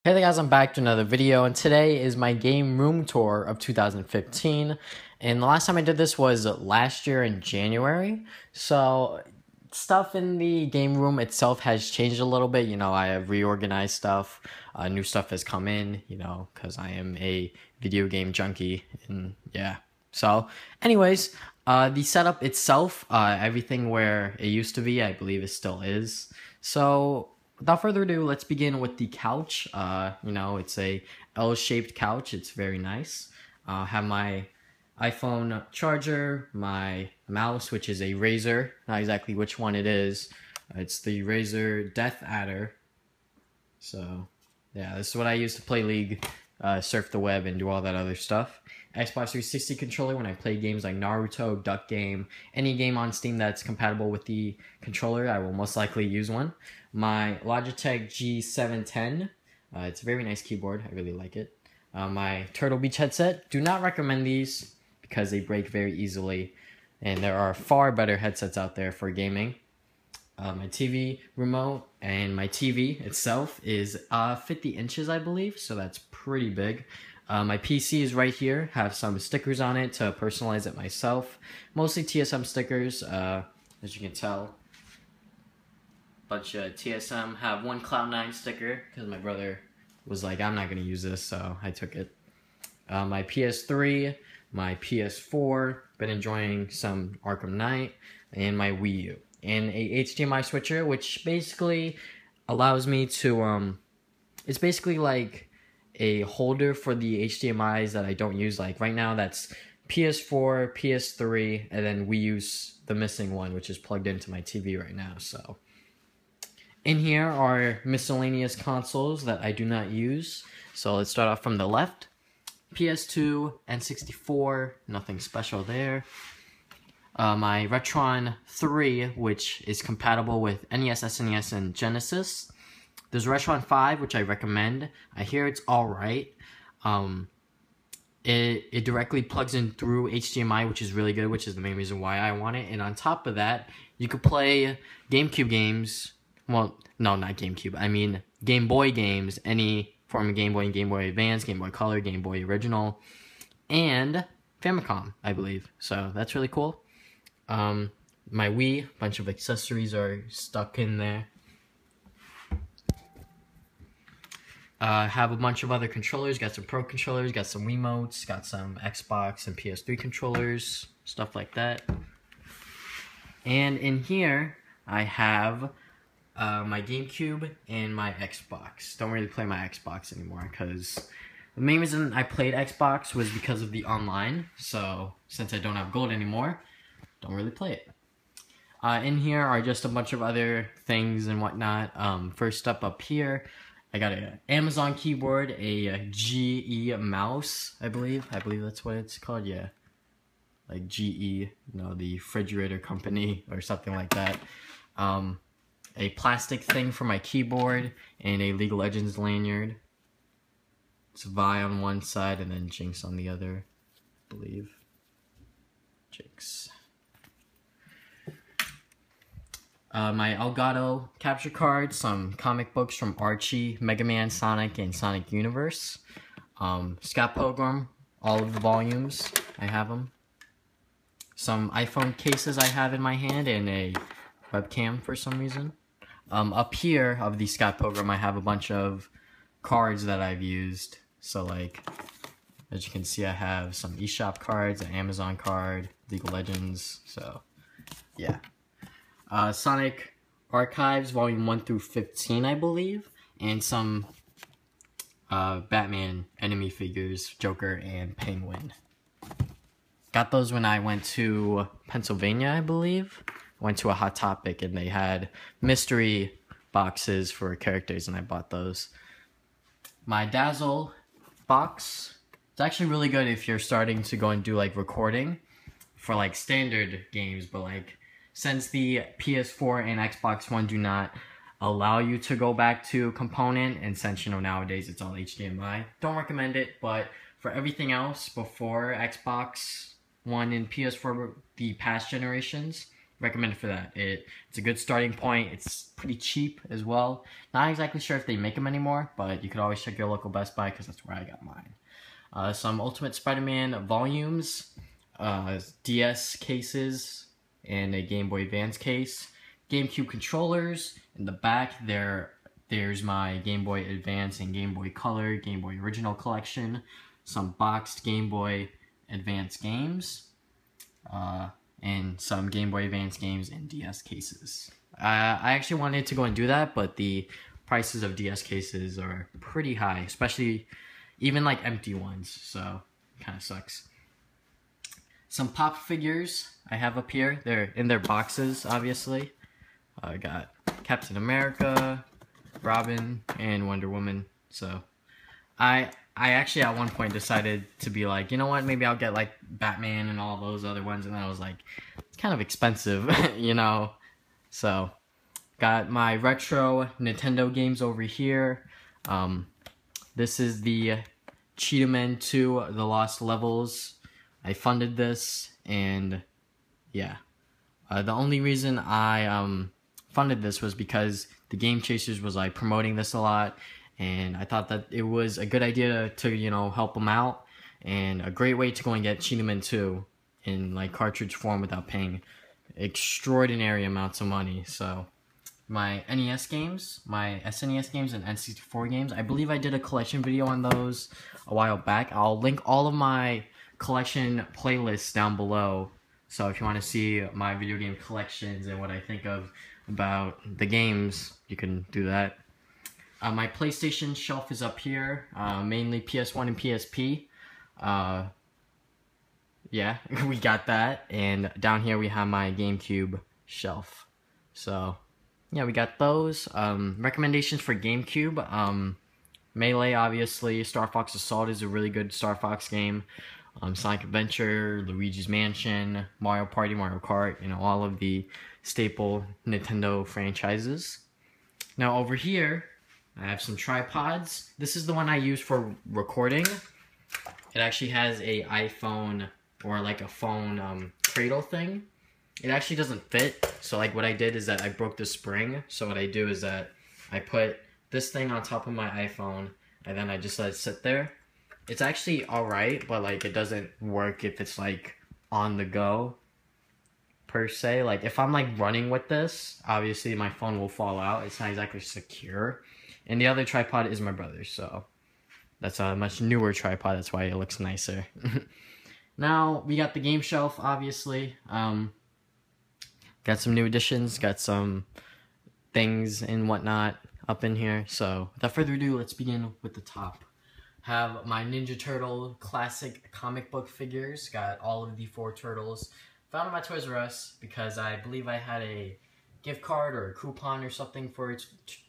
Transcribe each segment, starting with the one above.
Hey there guys, I'm back to another video, and today is my game room tour of 2015. And the last time I did this was last year in January. So stuff in the game room itself has changed a little bit. I have reorganized stuff. New stuff has come in, because I am a video game junkie. And yeah. So anyways, the setup itself, everything where it used to be, I believe it still is. So without further ado, let's begin with the couch. It's a L-shaped couch. It's very nice. Have my iPhone charger, my mouse, which is a Razer. Not exactly which one it is. It's the Razer Death Adder. So, yeah, this is what I use to play League, surf the web, and do all that other stuff. Xbox 360 controller when I play games like Naruto, Duck Game, any game on Steam that's compatible with the controller, I will most likely use one. My Logitech G710, it's a very nice keyboard, I really like it. My Turtle Beach headset, do not recommend these because they break very easily, and there are far better headsets out there for gaming. My TV remote and my TV itself is 50 inches, I believe, so that's pretty big. My PC is right here, have some stickers on it to personalize it myself. Mostly TSM stickers, as you can tell. Bunch of TSM, have one Cloud9 sticker, because my brother was like, I'm not going to use this, so I took it. My PS3, my PS4, been enjoying some Arkham Knight, and my Wii U. And a HDMI switcher, which basically allows me to, it's basically like a holder for the HDMIs that I don't use. Like right now, that's PS4, PS3, and then we use the missing one, which is plugged into my TV right now. So in here are miscellaneous consoles that I do not use. So let's start off from the left. PS2, N64, nothing special there. My Retron 3, which is compatible with NES, SNES, and Genesis. There's Retron 5, which I recommend. I hear it's alright. It directly plugs in through HDMI, which is really good, which is the main reason why I want it. And on top of that, you could play GameCube games. Well, no, not GameCube. I mean Game Boy games, any form of Game Boy, Game Boy Advance, Game Boy Color, Game Boy Original, and Famicom, I believe. So that's really cool. My Wii, bunch of accessories are stuck in there. Have a bunch of other controllers, got some Pro controllers, got some Wiimotes, got some Xbox and PS3 controllers, stuff like that. And in here, I have my GameCube and my Xbox. Don't really play my Xbox anymore because the main reason I played Xbox was because of the online. So since I don't have gold anymore, don't really play it. In here are just a bunch of other things and whatnot. First up here, I got an Amazon keyboard, a GE mouse, I believe that's what it's called, yeah. Like GE, the refrigerator company or something like that. A plastic thing for my keyboard, and a League of Legends lanyard. It's Vi on one side and then Jinx on the other, I believe. Jinx. My Elgato capture card, some comic books from Archie, Mega Man, Sonic, and Sonic Universe. Scott Pilgrim, all of the volumes, I have them. Some iPhone cases I have in my hand, and a webcam for some reason. Up here of the Scott Pilgrim, I have a bunch of cards that I've used. So like, as you can see, I have some eShop cards, an Amazon card, League of Legends, so yeah. Sonic Archives, Volume 1 through 15, I believe, and some Batman enemy figures, Joker and Penguin. Got those when I went to Pennsylvania, I believe. Went to a Hot Topic, and they had mystery boxes for characters, and I bought those. My Dazzle box, it's actually really good if you're starting to go and do like recording for like standard games, but like since the PS4 and Xbox One do not allow you to go back to component, and since nowadays it's all HDMI, don't recommend it. But for everything else before Xbox One and PS4, the past generations, recommend it for that. It's a good starting point. It's pretty cheap as well. Not exactly sure if they make them anymore, but you could always check your local Best Buy because that's where I got mine. Some Ultimate Spider-Man volumes, DS cases, and a Game Boy Advance case. GameCube controllers. In the back there's my Game Boy Advance and Game Boy Color, Game Boy Original collection. Some boxed Game Boy Advance games. And some Game Boy Advance games in DS cases. I actually wanted to go and do that, but the prices of DS cases are pretty high, especially even like empty ones, so it kind of sucks. Some pop figures I have up here. They're in their boxes, obviously. I got Captain America, Robin, and Wonder Woman. So I actually at one point decided to be like, you know what, maybe I'll get like Batman and all those other ones, and then I was like, it's kind of expensive, you know. So got my retro Nintendo games over here. This is the Cheetah Men 2, The Lost Levels. I funded this, and yeah. The only reason I funded this was because the Game Chasers was like promoting this a lot, and I thought that it was a good idea to, you know, help them out, and a great way to go and get Cheetah Men 2 in like cartridge form without paying extraordinary amounts of money. So my NES games, my SNES games, and N64 games, I believe I did a collection video on those a while back. I'll link all of my collection playlists down below, so if you want to see my video game collections and what I think of about the games, you can do that. My PlayStation shelf is up here, mainly PS1 and PSP. Yeah, we got that. And down here we have my GameCube shelf. So, yeah, we got those. Recommendations for GameCube. Melee, obviously. Star Fox Assault is a really good Star Fox game. Sonic Adventure, Luigi's Mansion, Mario Party, Mario Kart, you know, all of the staple Nintendo franchises. Now over here, I have some tripods. This is the one I use for recording. It actually has a iPhone or like a phone cradle thing. It actually doesn't fit, so like what I did is that I broke the spring. So what I do is that I put this thing on top of my iPhone, and then I just let it sit there. It's actually alright, but like it doesn't work if it's like on the go per se. Like if I'm like running with this, obviously my phone will fall out. It's not exactly secure. And the other tripod is my brother's, so that's a much newer tripod. That's why it looks nicer. Now we got the game shelf, obviously. Got some new additions, got some things and whatnot up in here. So without further ado, let's begin with the top. Have my Ninja Turtle classic comic book figures. Got all of the 4 turtles. Found them at Toys R Us because I believe I had a gift card or a coupon or something for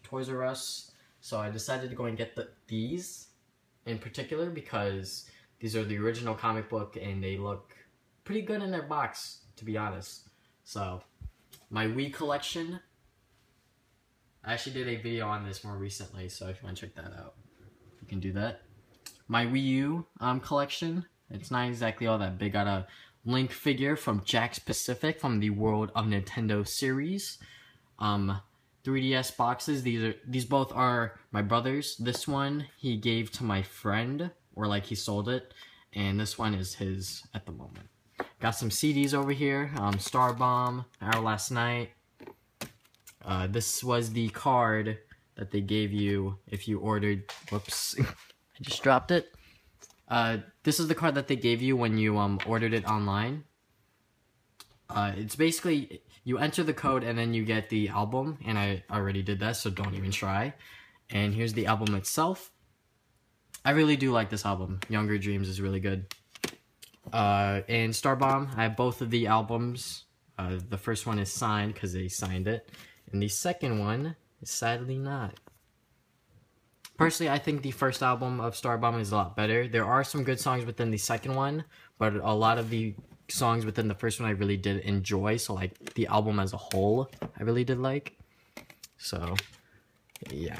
Toys R Us. So I decided to go and get these in particular because these are the original comic book and they look pretty good in their box, to be honest. So my Wii collection. I actually did a video on this more recently, so if you want to check that out, you can do that. My Wii U collection. It's not exactly all that big. Got a Link figure from Jack's Pacific from the World of Nintendo series. 3DS boxes. These both are my brother's. This one he gave to my friend, or like he sold it, and this one is his at the moment. Got some CDs over here. Star Bomb, Our Last Night. This was the card that they gave you if you ordered. Whoops, I just dropped it. This is the card that they gave you when you ordered it online. It's basically, you enter the code and then you get the album, and I already did that, so don't even try. And here's the album itself. I really do like this album. Younger Dreams is really good. And Star Bomb, I have both of the albums. The first one is signed because they signed it, and the second one is sadly not. Personally, I think the first album of Star Bomb is a lot better. There are some good songs within the second one, but a lot of the songs within the first one I really did enjoy. So like the album as a whole, I really did like. So yeah,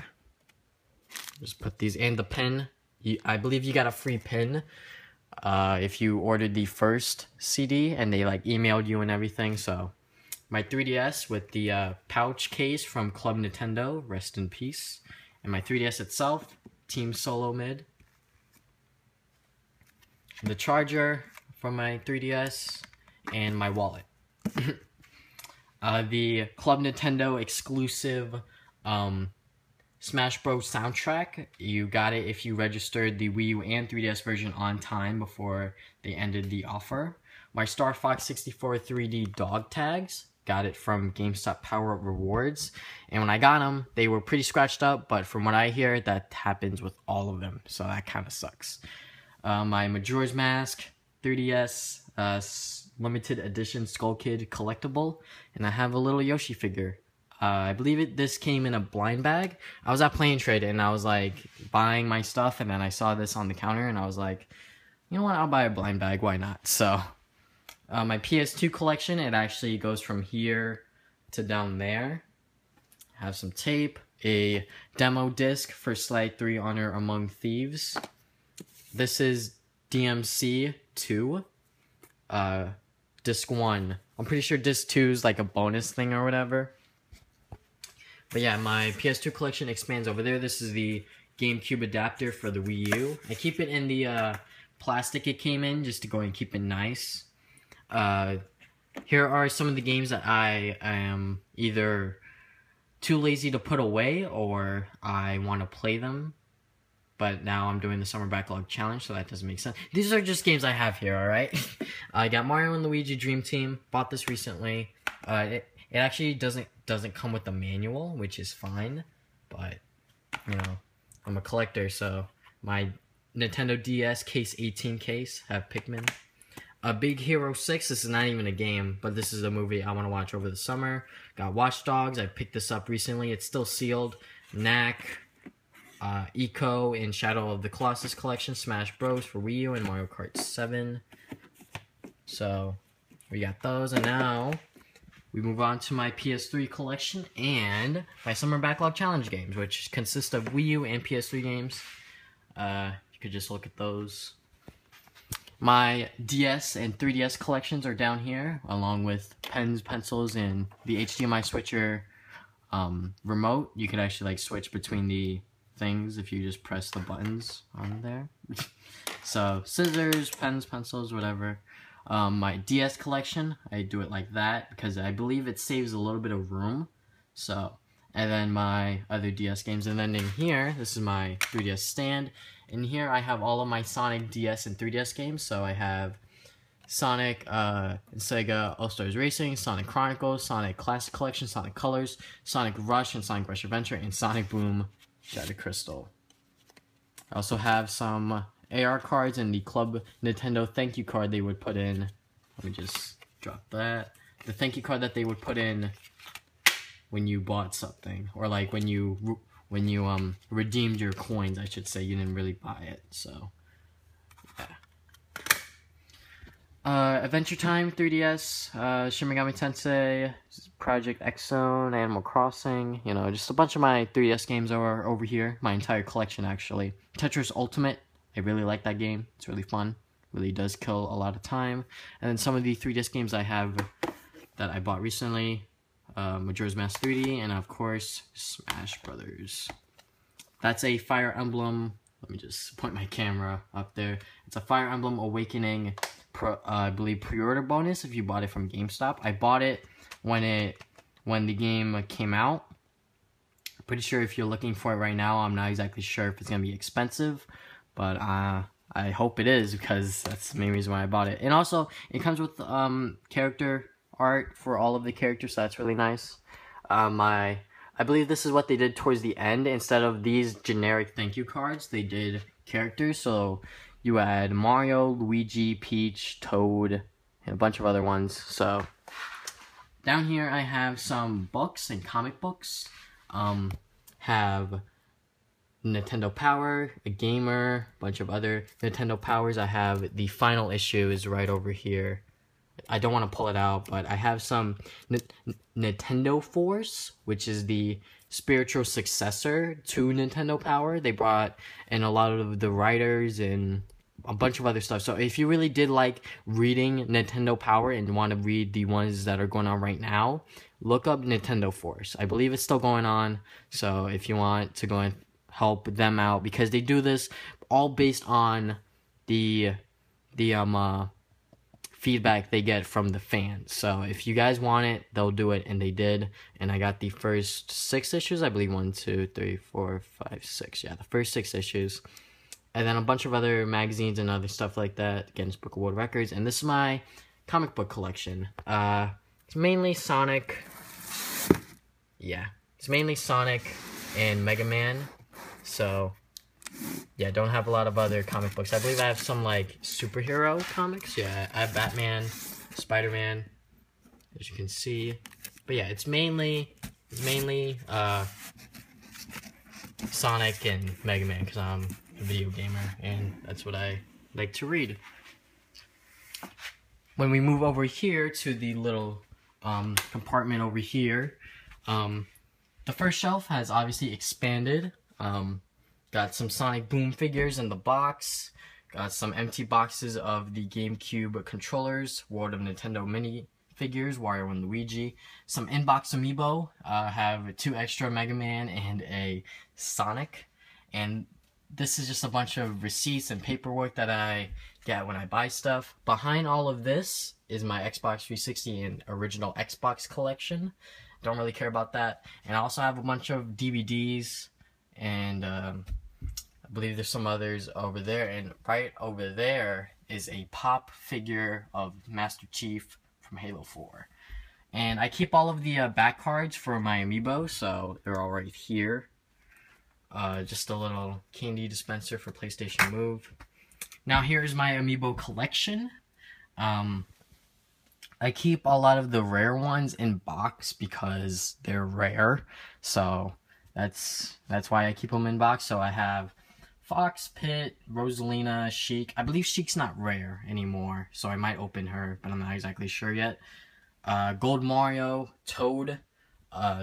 just put these in the pin. I believe you got a free pin if you ordered the first CD, and they like emailed you and everything. So my 3DS with the pouch case from Club Nintendo, rest in peace, and my 3DS itself, Team Solo Mid. The charger from my 3DS, and my wallet. The Club Nintendo exclusive Smash Bros. Soundtrack. You got it if you registered the Wii U and 3DS version on time before they ended the offer. My Star Fox 64 3D dog tags. Got it from GameStop Power Up Rewards. And when I got them, they were pretty scratched up, but from what I hear, that happens with all of them. So that kind of sucks. My Majora's Mask 3DS limited edition Skull Kid collectible. And I have a little Yoshi figure. I believe this came in a blind bag. I was at Plane Trade and I was like buying my stuff, and then I saw this on the counter and I was like, you know what, I'll buy a blind bag, why not? So my PS2 collection, it actually goes from here to down there. I have some tape, a demo disc for Slag 3 Honor Among Thieves. This is DMC 2, disc 1. I'm pretty sure disc 2 is like a bonus thing or whatever. But yeah, my PS2 collection expands over there. This is the GameCube adapter for the Wii U. I keep it in the plastic it came in just to go and keep it nice. Here are some of the games that I am either too lazy to put away or I want to play them. But now I'm doing the Summer Backlog Challenge, so that doesn't make sense. These are just games I have here, alright? I got Mario and Luigi Dream Team. Bought this recently. It actually doesn't come with a manual, which is fine, but, you know, I'm a collector, so my Nintendo DS Case 18 case have Pikmin. Big Hero 6, this is not even a game, but this is a movie I want to watch over the summer. Got Watch Dogs, I picked this up recently, it's still sealed. Knack, Eco and Shadow of the Colossus collection, Smash Bros. For Wii U, and Mario Kart 7. So, we got those, and now we move on to my PS3 collection and my Summer Backlog Challenge games, which consist of Wii U and PS3 games. You could just look at those. My DS and 3DS collections are down here, along with pens, pencils, and the HDMI switcher remote. You can actually like switch between the things if you just press the buttons on there. So scissors, pens, pencils, whatever. My DS collection, I do it like that because I believe it saves a little bit of room. So, and then my other DS games, and then in here, this is my 3DS stand. In here, I have all of my Sonic DS and 3DS games. So I have Sonic, Sega All-Stars Racing, Sonic Chronicles, Sonic Classic Collection, Sonic Colors, Sonic Rush and Sonic Rush Adventure, and Sonic Boom Shattered Crystal. I also have some AR cards and the Club Nintendo thank you card they would put in. Let me just drop that. The thank you card that they would put in when you bought something, or like when you redeemed your coins, I should say. You didn't really buy it, so yeah. Adventure Time 3DS, Shin Megami Tensei, Project X Zone, Animal Crossing, you know, just a bunch of my 3DS games are over here. My entire collection, actually. Tetris Ultimate, I really like that game. It's really fun. Really does kill a lot of time. And then some of the 3DS games I have that I bought recently, Majora's Mask 3D, and of course, Smash Brothers. That's a Fire Emblem. Let me just point my camera up there. It's a Fire Emblem Awakening, I believe, pre-order bonus if you bought it from GameStop. I bought it when the game came out. I'm pretty sure if you're looking for it right now, I'm not exactly sure if it's gonna be expensive, but I hope it is, because that's the main reason why I bought it. And also, it comes with character art for all of the characters, so that's really nice. I believe this is what they did towards the end. Instead of these generic thank you cards, they did characters. So you had Mario, Luigi, Peach, Toad, and a bunch of other ones. So down here I have some books and comic books. Have Nintendo Power, a gamer, a bunch of other Nintendo Powers. I have the final issue is right over here. I don't want to pull it out, but I have some Nintendo Force, which is the spiritual successor to Nintendo Power. They brought in a lot of the writers and a bunch of other stuff. So if you really did like reading Nintendo Power and want to read the ones that are going on right now, look up Nintendo Force. I believe it's still going on. So if you want to go and help them out, because they do this all based on the feedback they get from the fans. So if you guys want it, they'll do it, and they did. And I got the first 6 issues, I believe. 1, 2, 3, 4, 5, 6. Yeah, the first 6 issues. And then a bunch of other magazines and other stuff like that. Guinness Book of World Records. And this is my comic book collection. It's mainly Sonic. Yeah, it's mainly Sonic and Mega Man. So yeah, don't have a lot of other comic books. I believe I have some like superhero comics. Yeah, I have Batman, Spider-Man, as you can see. But yeah, it's mainly Sonic and Mega Man, because I'm a video gamer and that's what I like to read. When we move over here to the little compartment over here, the first shelf has obviously expanded. Got some Sonic Boom figures in the box. Got some empty boxes of the GameCube controllers, World of Nintendo mini figures, Wario and Luigi. Some inbox Amiibo. Have 2 extra Mega Man and a Sonic. And this is just a bunch of receipts and paperwork that I get when I buy stuff. Behind all of this is my Xbox 360 and original Xbox collection. Don't really care about that. And I also have a bunch of DVDs, and I believe there's some others over there. And right over there is a pop figure of Master Chief from Halo 4. And I keep all of the back cards for my Amiibo, so they're all right here. Just a little candy dispenser for PlayStation Move. Now here's my Amiibo collection. I keep a lot of the rare ones in box because they're rare. So that's why I keep them in box. So I have Fox, Pit, Rosalina, Sheik. I believe Sheik's not rare anymore, so I might open her, but I'm not exactly sure yet. Gold Mario, Toad,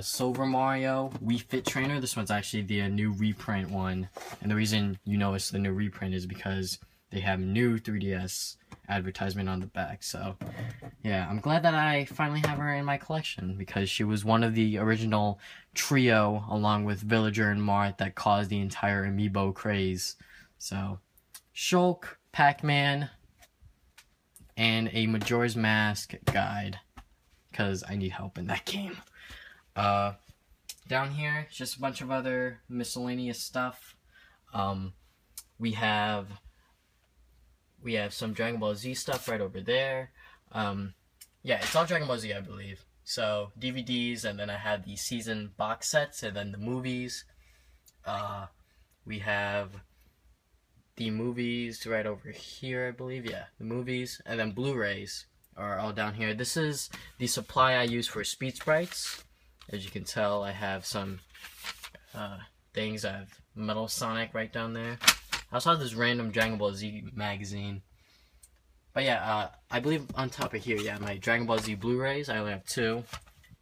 Silver Mario, Wii Fit Trainer. This one's actually the new reprint one, and the reason you know it's the new reprint is because they have new 3DS advertisement on the back. So yeah, I'm glad that I finally have her in my collection, because she was one of the original trio, along with Villager and Mart, that caused the entire Amiibo craze. So Shulk, Pac-Man, and a Majora's Mask guide, because I need help in that game. Down here, just a bunch of other miscellaneous stuff. We have some Dragon Ball Z stuff right over there. Yeah, it's all Dragon Ball Z, I believe. So DVDs, and then I have the season box sets, and then the movies. We have the movies right over here, I believe. Yeah, the movies, and then Blu-rays are all down here. This is the supply I use for Speed Sprites. As you can tell, I have some things. I have Metal Sonic right down there. I also have this random Dragon Ball Z magazine. But yeah, I believe on top of here, yeah, my Dragon Ball Z Blu-rays. I only have 2.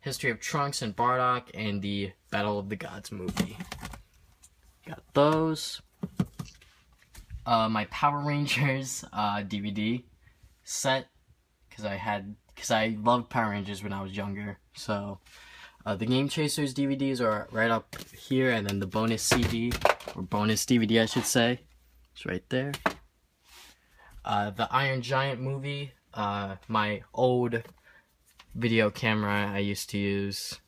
History of Trunks and Bardock, and the Battle of the Gods movie. Got those. My Power Rangers DVD set, because I loved Power Rangers when I was younger. So the Game Chasers DVDs are right up here, and then the bonus CD, or bonus DVD I should say, it's right there. The Iron Giant movie, my old video camera I used to use,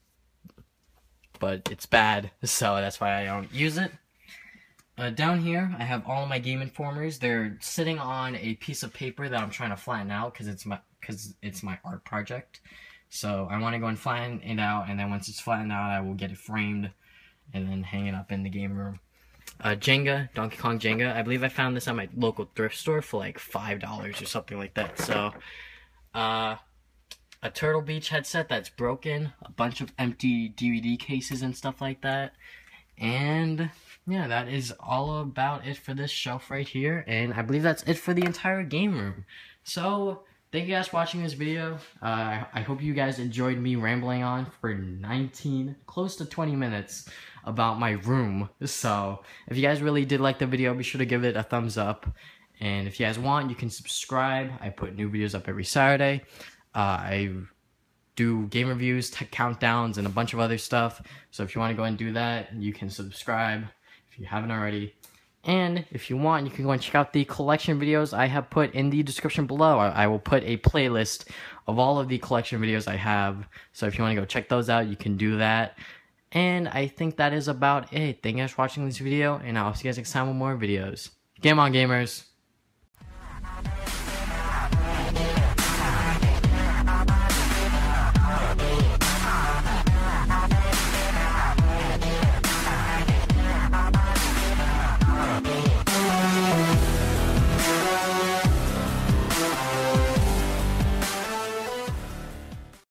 but it's bad, so that's why I don't use it. Down here, I have all of my Game Informers. They're sitting on a piece of paper that I'm trying to flatten out, because it's my art project. So I want to go and flatten it out, and then once it's flattened out, I will get it framed and then hang it up in the game room. Jenga, Donkey Kong Jenga. I believe I found this at my local thrift store for like $5 or something like that. So, a Turtle Beach headset that's broken, a bunch of empty DVD cases and stuff like that. And yeah, that is all about it for this shelf right here. And I believe that's it for the entire game room. So thank you guys for watching this video. I hope you guys enjoyed me rambling on for 19, close to 20 minutes about my room. So if you guys really did like the video, be sure to give it a thumbs up. And if you guys want, you can subscribe. I put new videos up every Saturday. I do game reviews, tech countdowns, and a bunch of other stuff. So if you want to go and do that, you can subscribe if you haven't already. And if you want, you can go and check out the collection videos I have put in the description below. I will put a playlist of all of the collection videos I have. So if you want to go check those out, you can do that. And I think that is about it. Thank you guys for watching this video, and I'll see you guys next time with more videos. Game on, gamers!